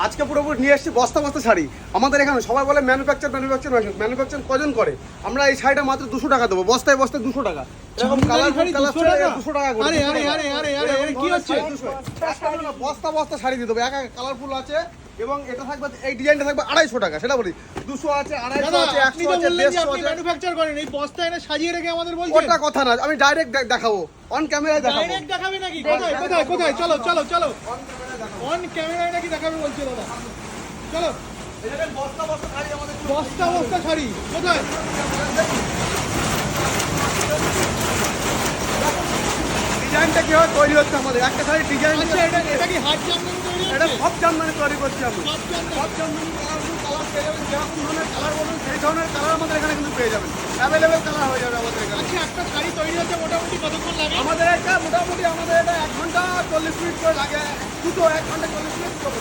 আজকে পুরোপুরি নিয়ে এসেছি বস্তা বস্তা শাড়ি। আমাদের এখানে সবাই বলে ম্যানুফ্যাকচার কজন করে? আমরা এই শাড়িটা মাত্র 200 টাকা দেবো, বস্তায় 200 টাকা। এরকম কালার 200 টাকা করে। কি হচ্ছে? বস্তা বস্তা শাড়ি দিয়ে দেবো, একা কালারফুল আছে। এবং এটা থাকবে, এই ডিজাইনটা থাকবে 250 টাকা। সেটা বলি 200 আছে, 250 আছে, 100 আছে, 150 আছে। ম্যানুফ্যাকচার করেন, এই বস্তা এনে সাজিয়ে রেখে আমাদের বলছেন? ওটা কথা না, আমি ডাইরেক্ট দেখাবো, অন ক্যামেরায় দেখাবো। ডাইরেক্ট দেখাবে নাকি? কোথায়? চলো অন ক্যামেরায় নাকি দেখাবে বলছে দাদা। চলো, এই দেখেন বস্তা বস্তা শাড়ি আমাদের। বস্তা শাড়ি কোথায়? ডিজাইনটা কিভাবে তৈরি হচ্ছে আমাদের একটা শাড়ি ডিজাইন। আচ্ছা, এটা কি হাত জামদানি তৈরি হচ্ছে? এটা সব জামদানি তৈরি করছি আমি। সব জামদানি? সব জামদানি কালার পেয়ে যাবেন, যেরকম ধরনের কালার বলুন সেই ধরনের কালার আমাদের এখানে কিন্তু পেয়ে যাবেন। অ্যাভেলেবেল কালার হয়ে যাবে আমাদের এখানে। আচ্ছা, একটা শাড়ি তৈরি হচ্ছে মোটামুটি কতক্ষণ লাগে? আমাদের এটা মোটামুটি 1 ঘন্টা 40 মিনিট করে লাগে। দুটো 1 ঘন্টা 40 মিনিট করে।